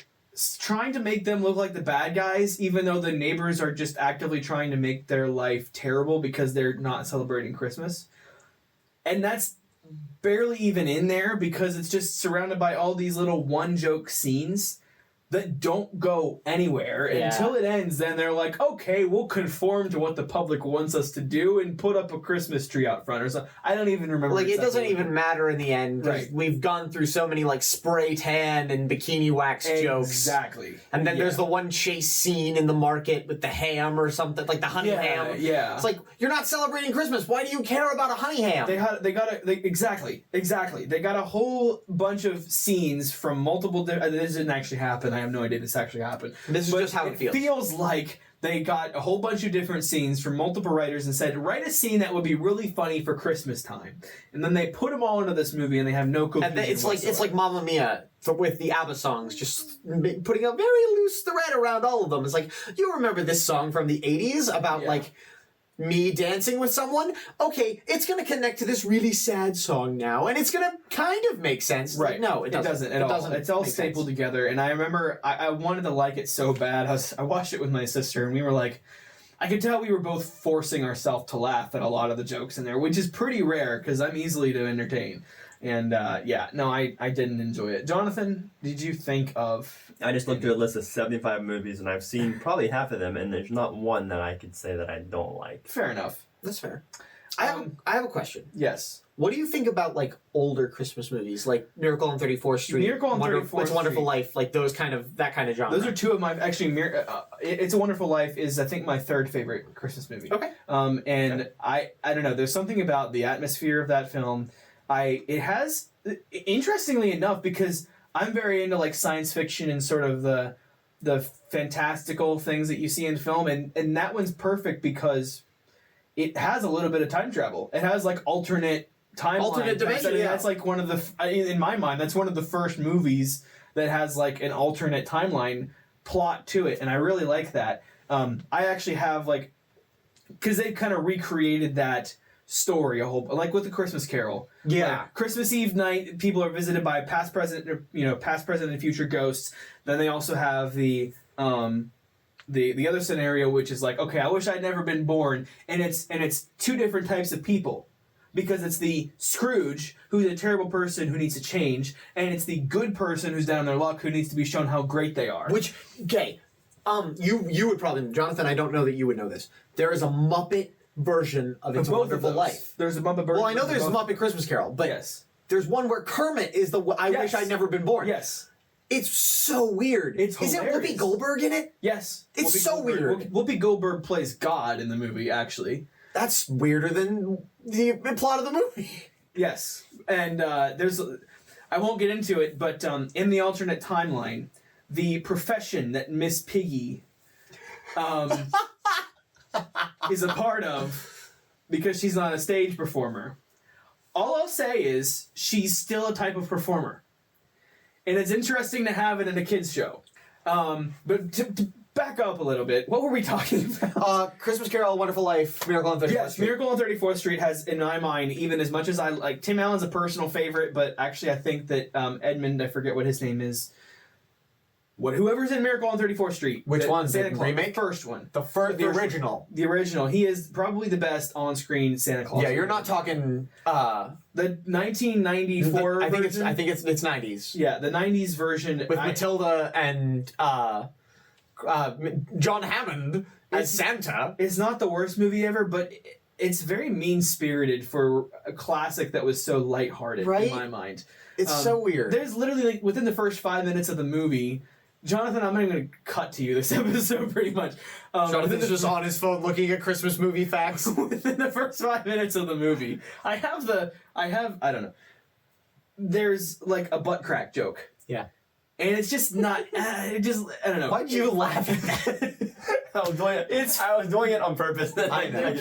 [SPEAKER 1] trying to make them look like the bad guys, even though the neighbors are just actively trying to make their life terrible because they're not celebrating Christmas. And that's barely even in there because it's just surrounded by all these little one-joke scenes that don't go anywhere until it ends. Then they're like, okay, we'll conform to what the public wants us to do and put up a Christmas tree out front or something. I don't even remember.
[SPEAKER 2] Like, it doesn't even matter in the end. Right. We've gone through so many, like, spray tan and bikini wax jokes.
[SPEAKER 1] Exactly.
[SPEAKER 2] And then there's the one chase scene in the market with the ham or something, like the honey ham.
[SPEAKER 1] Yeah.
[SPEAKER 2] It's like, you're not celebrating Christmas. Why do you care about a honey ham?
[SPEAKER 1] Exactly. They got a whole bunch of scenes from multiple. This didn't actually happen. I have no idea this actually happened.
[SPEAKER 2] This is just how it feels.
[SPEAKER 1] It feels like they got a whole bunch of different scenes from multiple writers and said, write a scene that would be really funny for Christmas time. And then they put them all into this movie and they have no cohesion whatsoever.
[SPEAKER 2] It's like Mamma Mia with the ABBA songs, just putting a very loose thread around all of them. It's like, you remember this song from the 80s about like me dancing with someone, okay, it's going to connect to this really sad song now, and it's going to kind of make sense.
[SPEAKER 1] Right.
[SPEAKER 2] Like, no, it doesn't
[SPEAKER 1] at all. It's all
[SPEAKER 2] make
[SPEAKER 1] stapled
[SPEAKER 2] sense.
[SPEAKER 1] together. And I remember I wanted to like it so bad. I watched it with my sister, and we were like, I could tell we were both forcing ourselves to laugh at a lot of the jokes in there, which is pretty rare because I'm easily to entertain. And I didn't enjoy it. Jonathan, did you think of...
[SPEAKER 5] I just looked through a list of 75 movies, and I've seen probably half of them, and there's not one that I could say that I don't like.
[SPEAKER 1] Fair enough.
[SPEAKER 2] That's fair. I have a question.
[SPEAKER 1] Yes.
[SPEAKER 2] What do you think about like older Christmas movies, like Miracle on 34th Street,
[SPEAKER 1] Miracle on 34th
[SPEAKER 2] It's a Wonderful
[SPEAKER 1] Street.
[SPEAKER 2] Life, like that kind of genre?
[SPEAKER 1] Those are two of my... Actually, It's a Wonderful Life is, I think, my third favorite Christmas movie.
[SPEAKER 2] Okay.
[SPEAKER 1] I don't know, there's something about the atmosphere of that film. It has, interestingly enough, because I'm very into like science fiction and sort of the fantastical things that you see in film, and that one's perfect because it has a little bit of time travel. It has like alternate
[SPEAKER 2] dimension. Yeah.
[SPEAKER 1] That's like one of the, in my mind, that's one of the first movies that has like an alternate timeline plot to it, and I really like that. I actually have like, because they kind of recreated that story like with the Christmas Carol.
[SPEAKER 2] Yeah.
[SPEAKER 1] Like, Christmas Eve night, people are visited by past, present, and future ghosts. Then they also have the other scenario, which is like, okay, I wish I'd never been born, and it's two different types of people, because it's the Scrooge who's a terrible person who needs to change, and it's the good person who's down on their luck who needs to be shown how great they are.
[SPEAKER 2] Which, okay, you would probably, Jonathan, I don't know that you would know this. There is a Muppet version of It's a Wonderful Life.
[SPEAKER 1] There's a Muppet version.
[SPEAKER 2] Well, I know there's a Muppet Christmas Carol, but
[SPEAKER 1] yes.
[SPEAKER 2] There's one where Kermit is the I
[SPEAKER 1] Yes.
[SPEAKER 2] wish I'd never been born.
[SPEAKER 1] Yes.
[SPEAKER 2] It's so weird.
[SPEAKER 1] It's
[SPEAKER 2] Is it
[SPEAKER 1] hilarious.
[SPEAKER 2] Whoopi Goldberg in it?
[SPEAKER 1] Yes.
[SPEAKER 2] It's
[SPEAKER 1] Whoopi
[SPEAKER 2] so
[SPEAKER 1] Goldberg.
[SPEAKER 2] weird.
[SPEAKER 1] Whoopi Goldberg plays God in the movie, actually.
[SPEAKER 2] That's weirder than the plot of the movie.
[SPEAKER 1] Yes. And I won't get into it, but in the alternate timeline, the profession that Miss Piggy is a part of, because she's not a stage performer, all I'll say is she's still a type of performer. And it's interesting to have it in a kids show. But to back up a little bit, what were we talking about?
[SPEAKER 2] Christmas Carol, Wonderful Life, Miracle on 34th
[SPEAKER 1] Yes,
[SPEAKER 2] Street.
[SPEAKER 1] Miracle on 34th Street has, in my mind, even as much as I like, Tim Allen's a personal favorite, but actually I think that Edmund, I forget what his name is, whoever's in Miracle on 34th Street.
[SPEAKER 2] Which one?
[SPEAKER 1] Santa
[SPEAKER 2] The
[SPEAKER 1] Claus,
[SPEAKER 2] remake?
[SPEAKER 1] the first one.
[SPEAKER 2] The original.
[SPEAKER 1] The original. He is probably the best on-screen Santa Claus.
[SPEAKER 2] Yeah, you're not talking
[SPEAKER 1] the 1994
[SPEAKER 2] I think
[SPEAKER 1] version?
[SPEAKER 2] it's 90s.
[SPEAKER 1] Yeah, the 90s version.
[SPEAKER 2] With Matilda and John Hammond as Santa.
[SPEAKER 1] It's not the worst movie ever, but it's very mean-spirited for a classic that was so lighthearted,
[SPEAKER 2] Right?
[SPEAKER 1] in my mind.
[SPEAKER 2] It's so weird.
[SPEAKER 1] There's literally, like, within the first 5 minutes of the movie, Jonathan, I'm not even going to cut to you this episode, pretty much.
[SPEAKER 2] Jonathan's just on his phone looking at Christmas movie facts.
[SPEAKER 1] Within the first 5 minutes of the movie, I don't know. There's, like, a butt crack joke.
[SPEAKER 2] Yeah.
[SPEAKER 1] And it's just not, I don't know.
[SPEAKER 2] Why'd you laugh at that?
[SPEAKER 3] I was doing it on purpose.
[SPEAKER 2] I know.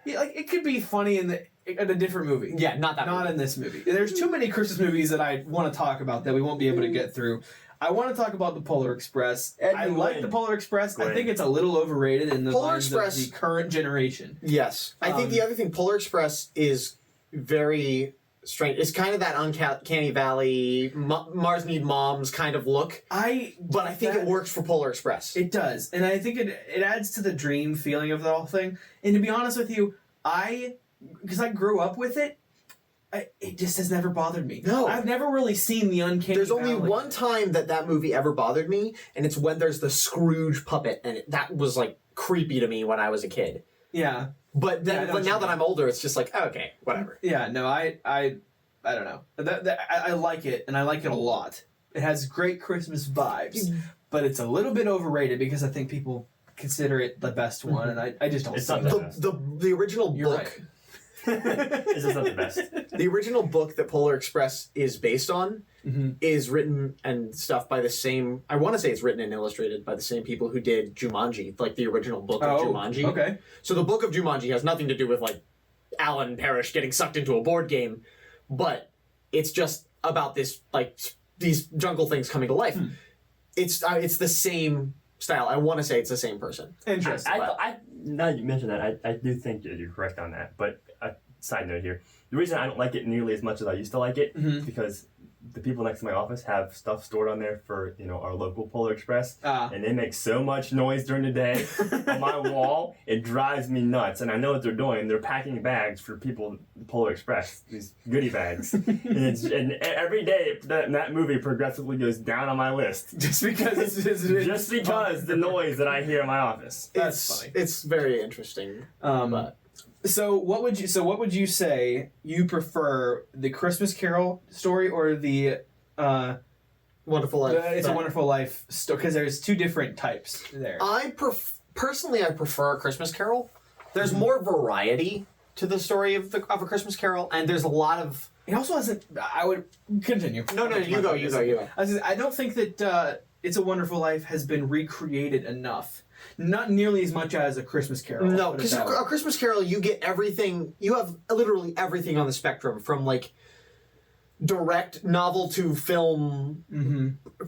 [SPEAKER 1] It could be funny in a different movie.
[SPEAKER 2] Yeah, not that
[SPEAKER 1] Not
[SPEAKER 2] movie.
[SPEAKER 1] in this movie. There's too many Christmas movies that I want to talk about that we won't be able to get through. I want to talk about the Polar Express. I like the Polar Express. I think it's a little overrated in the minds of the current generation.
[SPEAKER 2] Yes. I think the other thing, Polar Express is very strange. It's kind of that Uncanny Valley, Mars Need Moms kind of look. But I think it works for Polar Express.
[SPEAKER 1] It does. And I think it adds to the dream feeling of the whole thing. And to be honest with you, because I grew up with it, it just has never bothered me.
[SPEAKER 2] No.
[SPEAKER 1] I've never really seen the Uncanny
[SPEAKER 2] There's only
[SPEAKER 1] Valley.
[SPEAKER 2] one time that movie ever bothered me, and it's when there's the Scrooge puppet, and that was like creepy to me when I was a kid.
[SPEAKER 1] Yeah.
[SPEAKER 2] But
[SPEAKER 1] Yeah,
[SPEAKER 2] but now that I'm older, it's just like, okay, whatever.
[SPEAKER 1] Yeah, no, I don't know. I like it, and I like it a lot. It has great Christmas vibes, but it's a little bit overrated because I think people consider it the best one, and I just don't
[SPEAKER 3] It's
[SPEAKER 1] see
[SPEAKER 3] not
[SPEAKER 1] that.
[SPEAKER 2] The original
[SPEAKER 1] You're
[SPEAKER 2] book.
[SPEAKER 1] right.
[SPEAKER 3] This is not the best.
[SPEAKER 2] The original book that Polar Express is based on is written and stuff by the same. I want to say it's written and illustrated by the same people who did Jumanji, like the original book of Jumanji.
[SPEAKER 1] Okay.
[SPEAKER 2] So the book of Jumanji has nothing to do with like Alan Parrish getting sucked into a board game, but it's just about this these jungle things coming to life. It's the same style. I want to say it's the same person.
[SPEAKER 1] Interesting.
[SPEAKER 5] Now you mention that, I do think that you're correct on that. But a side note here: the reason I don't like it nearly as much as I used to like it is because the people next to my office have stuff stored on there for our local Polar Express, and they make so much noise during the day on my wall. It drives me nuts. And I know what they're doing. They're packing bags for people, Polar Express, these goodie bags. and every day that movie progressively goes down on my list.
[SPEAKER 1] Just because
[SPEAKER 5] Just because the noise that I hear in my office.
[SPEAKER 1] That's funny.
[SPEAKER 2] It's very interesting.
[SPEAKER 1] But. So what would you say you prefer, the Christmas Carol story or the
[SPEAKER 2] Wonderful Life?
[SPEAKER 1] It's a Wonderful Life story, because there's two different types there.
[SPEAKER 2] Personally, I prefer A Christmas Carol. There's more variety to the story of A Christmas Carol, and there's a lot of.
[SPEAKER 1] It also hasn't. I would continue.
[SPEAKER 2] No, you go.
[SPEAKER 1] I don't think that It's a Wonderful Life has been recreated enough. Not nearly as much as A Christmas Carol.
[SPEAKER 2] No, because A Christmas Carol, you get everything. You have literally everything on the spectrum, from like direct novel to film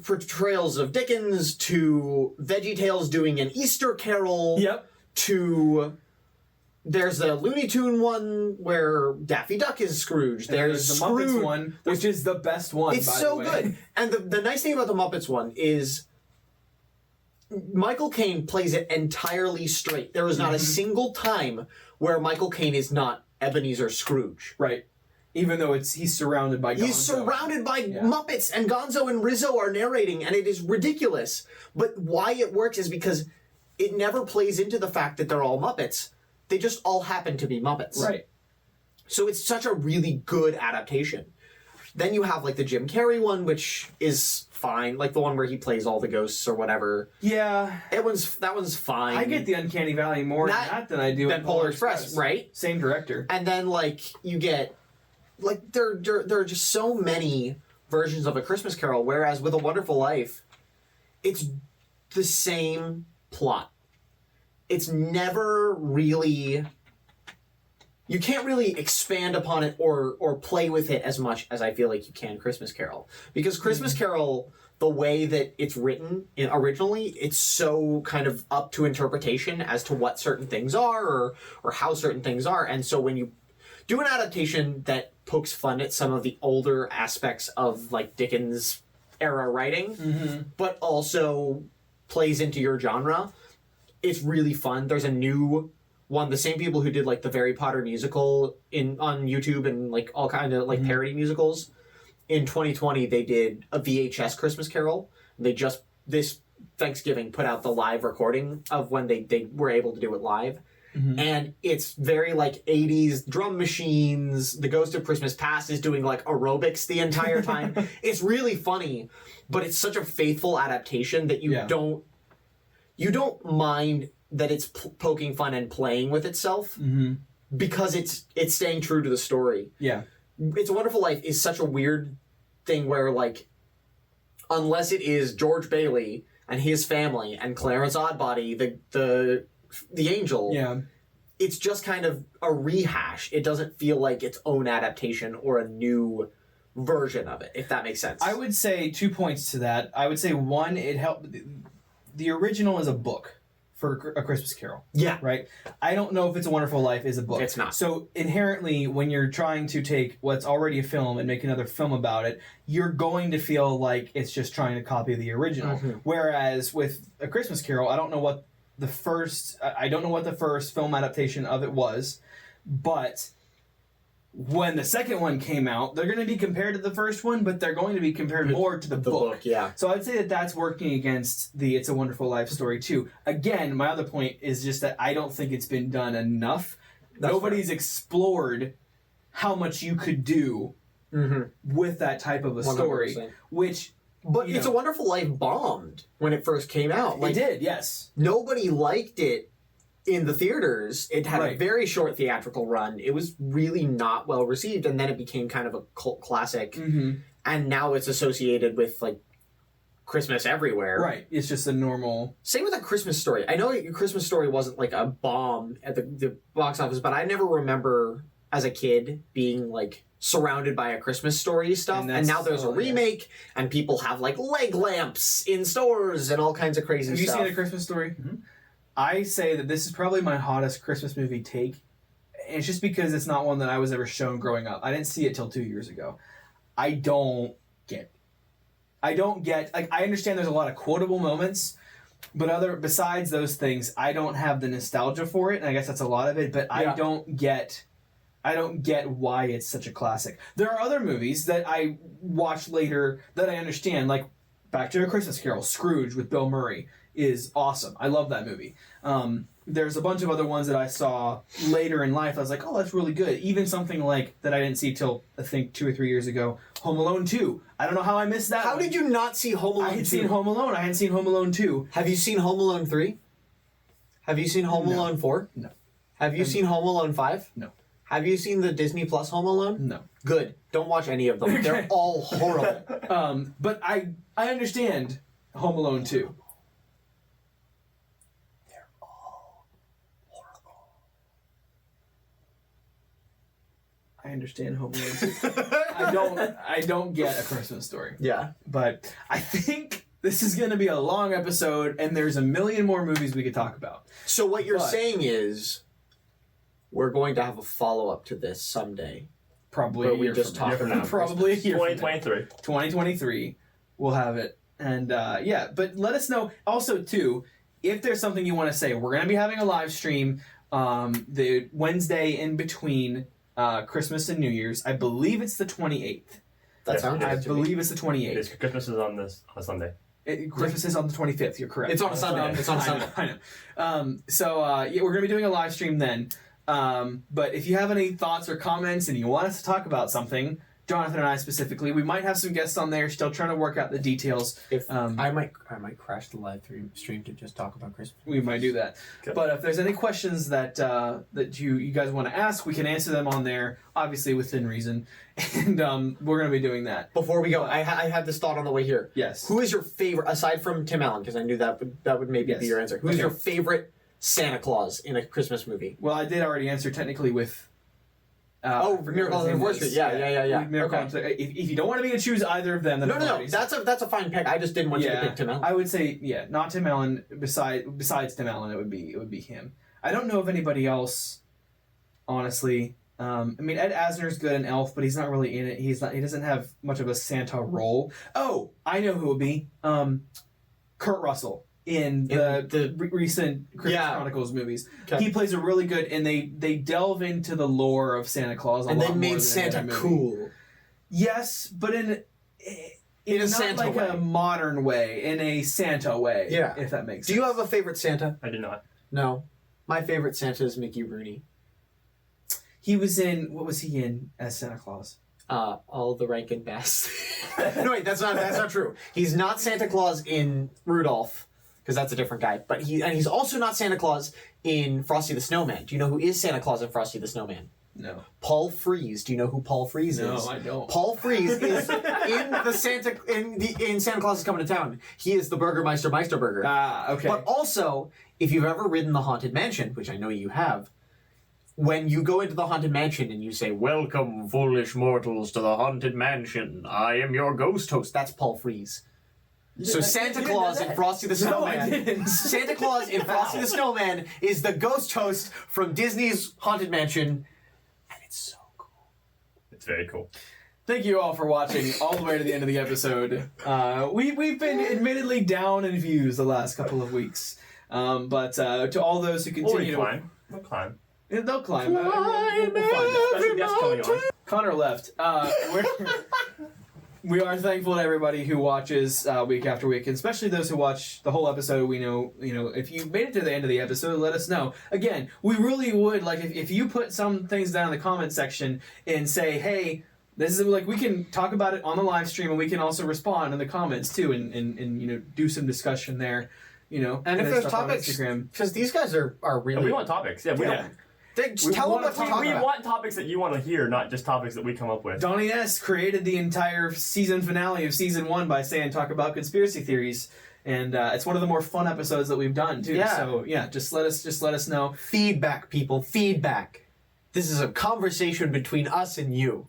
[SPEAKER 2] portrayals of Dickens to VeggieTales doing an Easter Carol.
[SPEAKER 1] Yep.
[SPEAKER 2] To there's the Looney Tune one where Daffy Duck is Scrooge. There's
[SPEAKER 1] the Muppets one, which is the best one.
[SPEAKER 2] It's
[SPEAKER 1] by
[SPEAKER 2] so
[SPEAKER 1] the way.
[SPEAKER 2] good. And the nice thing about the Muppets one is Michael Caine plays it entirely straight. There is not a single time where Michael Caine is not Ebenezer Scrooge.
[SPEAKER 1] Right. Even though he's surrounded by Gonzo.
[SPEAKER 2] He's surrounded by Muppets, and Gonzo and Rizzo are narrating, and it is ridiculous. But why it works is because it never plays into the fact that they're all Muppets. They just all happen to be Muppets.
[SPEAKER 1] Right.
[SPEAKER 2] So it's such a really good adaptation. Then you have like the Jim Carrey one, which is fine, like the one where he plays all the ghosts or whatever.
[SPEAKER 1] Yeah.
[SPEAKER 2] That one's fine.
[SPEAKER 1] I get the Uncanny Valley more in that than I do in
[SPEAKER 2] Polar Express, right?
[SPEAKER 1] Same director.
[SPEAKER 2] And then like you get like there are just so many versions of A Christmas Carol, whereas with A Wonderful Life, it's the same plot. It's never really. You can't really expand upon it or play with it as much as I feel like you can Christmas Carol. Because Christmas Carol, the way that it's written originally, it's so kind of up to interpretation as to what certain things are or how certain things are. And so when you do an adaptation that pokes fun at some of the older aspects of like Dickens era writing, but also plays into your genre, it's really fun. There's a new one, the same people who did like the Harry Potter musical on YouTube and like all kind of like parody musicals. In 2020, they did a VHS Christmas Carol. They just this Thanksgiving put out the live recording of when they were able to do it live. And it's very like 80s drum machines. The Ghost of Christmas Past is doing like aerobics the entire time. It's really funny, but it's such a faithful adaptation that you don't mind that it's poking fun and playing with itself because it's staying true to the story. Yeah. It's a Wonderful Life is such a weird thing where like unless it is George Bailey and his family and Clarence Oddbody, the angel, it's just kind of a rehash. It doesn't feel like its own adaptation or a new version of it, if that makes sense.
[SPEAKER 1] I would say 2 points to that. I would say one, it helped. The original is a book for A Christmas Carol. Yeah. Right? I don't know if It's a Wonderful Life is a book.
[SPEAKER 2] It's not.
[SPEAKER 1] So inherently, when you're trying to take what's already a film and make another film about it, you're going to feel like it's just trying to copy the original. Whereas with A Christmas Carol, I don't know what the first film adaptation of it was, but when the second one came out, they're going to be compared to the first one, but they're going to be compared more to the book.
[SPEAKER 2] Yeah.
[SPEAKER 1] So I'd say that that's working against the It's a Wonderful Life story too. Again, my other point is just that I don't think it's been done enough. Nobody's explored how much you could do with that type of a story,
[SPEAKER 2] 100%.
[SPEAKER 1] which...
[SPEAKER 2] But It's a Wonderful Life bombed when it first came out.
[SPEAKER 1] Like, it did, yes.
[SPEAKER 2] Nobody liked it in the theaters. It had a very short theatrical run. It was really not well received, and then it became kind of a cult classic. And now it's associated with like Christmas everywhere.
[SPEAKER 1] Right. It's just a normal...
[SPEAKER 2] Same with A Christmas Story. I know A Christmas Story wasn't like a bomb at the box office, but I never remember as a kid being like surrounded by A Christmas Story stuff, and now there's a remake, and people have like leg lamps in stores and all kinds of crazy stuff.
[SPEAKER 1] Have you seen A Christmas Story? Mm-hmm. I say that this is probably my hottest Christmas movie take. And it's just because it's not one that I was ever shown growing up. I didn't see it till 2 years ago. I don't get, like, I understand there's a lot of quotable moments, but besides those things, I don't have the nostalgia for it, and I guess that's a lot of it, but I don't get why it's such a classic. There are other movies that I watched later that I understand, like Back to a Christmas Carol, Scrooge with Bill Murray is awesome. I love that movie. There's a bunch of other ones that I saw later in life. I was like, oh, that's really good. Even something like that I didn't see till I think 2 or 3 years ago, Home Alone 2. I don't know how I missed that.
[SPEAKER 2] How did you not see Home Alone 2?
[SPEAKER 1] I had seen Home Alone. I hadn't seen Home Alone 2.
[SPEAKER 2] Have you seen Home Alone 3? Have you seen Home Alone 4?
[SPEAKER 1] No.
[SPEAKER 2] Have you seen Home Alone 5?
[SPEAKER 1] No.
[SPEAKER 2] Have you seen the Disney Plus Home Alone?
[SPEAKER 1] No.
[SPEAKER 2] Good. Don't watch any of them.
[SPEAKER 1] Okay.
[SPEAKER 2] They're all horrible.
[SPEAKER 1] But I understand Home Alone 2.
[SPEAKER 2] They're all horrible.
[SPEAKER 1] I understand Home Alone 2. I don't get A Christmas Story.
[SPEAKER 2] Yeah.
[SPEAKER 1] But I think this is going to be a long episode, and there's a million more movies we could talk about.
[SPEAKER 2] So what you're saying is, we're going to have a follow-up to this someday.
[SPEAKER 1] Probably
[SPEAKER 2] Where
[SPEAKER 1] a
[SPEAKER 2] we
[SPEAKER 1] year
[SPEAKER 2] just
[SPEAKER 1] from now.
[SPEAKER 2] talk about
[SPEAKER 1] Probably a year
[SPEAKER 3] 2023.
[SPEAKER 1] 2023, we'll have it. And but let us know. Also, too, if there's something you want to say, we're going to be having a live stream the Wednesday in between Christmas and New Year's. I believe it's the 28th.
[SPEAKER 2] That sounds
[SPEAKER 1] I
[SPEAKER 2] good to me.
[SPEAKER 1] believe it's the 28th.
[SPEAKER 3] Christmas is on a Sunday.
[SPEAKER 1] Christmas is on the 25th. You're correct.
[SPEAKER 2] It's on a Sunday. It's on a Sunday.
[SPEAKER 1] I know. We're going to be doing a live stream then. But if you have any thoughts or comments and you want us to talk about something, Jonathan and I specifically, we might have some guests on there. Still trying to work out the details.
[SPEAKER 2] If I might crash the live stream to just talk about Christmas.
[SPEAKER 1] We might do that.
[SPEAKER 3] Okay.
[SPEAKER 1] But if there's any questions that you guys want to ask, we can answer them on there, obviously within reason. And we're going to be doing that.
[SPEAKER 2] Before we go, I had this thought on the way here.
[SPEAKER 1] Yes.
[SPEAKER 2] Who is your favorite, aside from Tim Allen, because I knew that would maybe be your answer. Who's your favorite Santa Claus in a Christmas movie?
[SPEAKER 1] Well, I did already answer technically with.
[SPEAKER 2] Miracle on the Anniversary. Yeah.
[SPEAKER 1] Miracle on the- if you don't want me to choose either of them, then
[SPEAKER 2] No. That's a fine pick. I just didn't want you to pick Tim Allen.
[SPEAKER 1] I would say not Tim Allen. Besides Tim Allen, it would be him. I don't know of anybody else, honestly. I mean, Ed Asner's good in Elf, but he's not really in it. He doesn't have much of a Santa role. Oh, I know who it would be. Kurt Russell in the recent Christmas Chronicles movies. Okay. He plays a really good, and they delve into the lore of Santa Claus a lot more.
[SPEAKER 2] And they made Santa cool.
[SPEAKER 1] Yes, but in
[SPEAKER 2] a
[SPEAKER 1] not
[SPEAKER 2] Santa
[SPEAKER 1] like
[SPEAKER 2] way.
[SPEAKER 1] a modern way, in a Santa way.
[SPEAKER 2] Yeah.
[SPEAKER 1] If that makes sense.
[SPEAKER 2] Do you have a favorite Santa?
[SPEAKER 3] I do not.
[SPEAKER 2] No. My favorite Santa is Mickey Rooney.
[SPEAKER 1] He was in, what was he in as Santa Claus?
[SPEAKER 2] All the Rankin Bass. No, wait, that's not true. He's not Santa Claus in Rudolph, because that's a different guy. But he's also not Santa Claus in Frosty the Snowman. Do you know who is Santa Claus in Frosty the Snowman?
[SPEAKER 1] No.
[SPEAKER 2] Paul Frees. Do you know who Paul Frees is?
[SPEAKER 1] No, I don't.
[SPEAKER 2] Paul Frees is in Santa Claus is Coming to Town. He is the Burgermeister Meisterburger.
[SPEAKER 1] Ah, okay.
[SPEAKER 2] But also, if you've ever ridden the Haunted Mansion, which I know you have, when you go into the Haunted Mansion and you say, "Welcome, foolish mortals, to the Haunted Mansion. I am your ghost host," that's Paul Frees. So Santa Claus in Frosty the Snowman.
[SPEAKER 1] I didn't.
[SPEAKER 2] Santa Claus in Frosty the Snowman is the ghost host from Disney's Haunted Mansion, and it's so cool.
[SPEAKER 3] It's very cool.
[SPEAKER 1] Thank you all for watching all the way to the end of the episode. We've been admittedly down in views the last couple of weeks. But to all those who continue to
[SPEAKER 3] climb. They'll climb.
[SPEAKER 1] They'll climb.
[SPEAKER 2] Climb
[SPEAKER 3] Special guest coming on.
[SPEAKER 1] Connor left. We are thankful to everybody who watches week after week, and especially those who watch the whole episode. We know, if you made it to the end of the episode, let us know. Again, we really would like if you put some things down in the comment section and say, hey, this is like, we can talk about it on the live stream, and we can also respond in the comments too, and do some discussion there.
[SPEAKER 2] And if there's topics, because these guys are really.
[SPEAKER 3] And we want topics. Yeah, we don't.
[SPEAKER 2] Tell them what to talk
[SPEAKER 3] We
[SPEAKER 2] about.
[SPEAKER 3] want topics that you want to hear, not just topics that we come up with.
[SPEAKER 1] Donnie S. created the entire season finale of season 1 by saying talk about conspiracy theories, and it's one of the more fun episodes that we've done too.
[SPEAKER 2] Yeah.
[SPEAKER 1] So just let us know.
[SPEAKER 2] Feedback, people. Feedback. This is a conversation between us and you.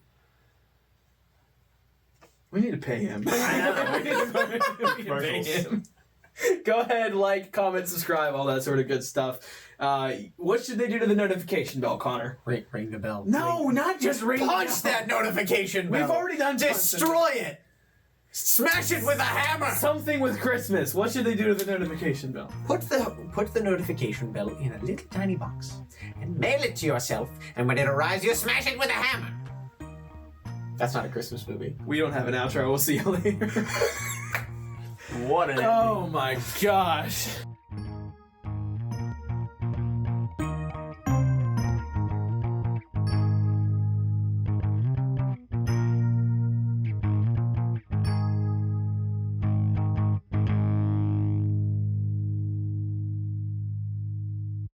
[SPEAKER 1] We need to pay him.
[SPEAKER 3] I know.
[SPEAKER 1] We need to pay
[SPEAKER 3] Commercials.
[SPEAKER 1] him. Go ahead, like, comment, subscribe, all that sort of good stuff. What should they do to the notification bell, Connor?
[SPEAKER 2] Ring the bell.
[SPEAKER 1] No, not just ring the
[SPEAKER 2] Punch
[SPEAKER 1] bell.
[SPEAKER 2] that notification bell.
[SPEAKER 1] We've already done
[SPEAKER 2] Destroy it. Smash it with a hammer.
[SPEAKER 1] something with Christmas. What should they do to the notification bell?
[SPEAKER 2] Put the notification bell in a little tiny box and mail it to yourself. And when it arrives, you smash it with a hammer. That's not a Christmas movie.
[SPEAKER 1] We don't have an outro. We'll see you later.
[SPEAKER 3] What an ending.
[SPEAKER 1] Oh my gosh.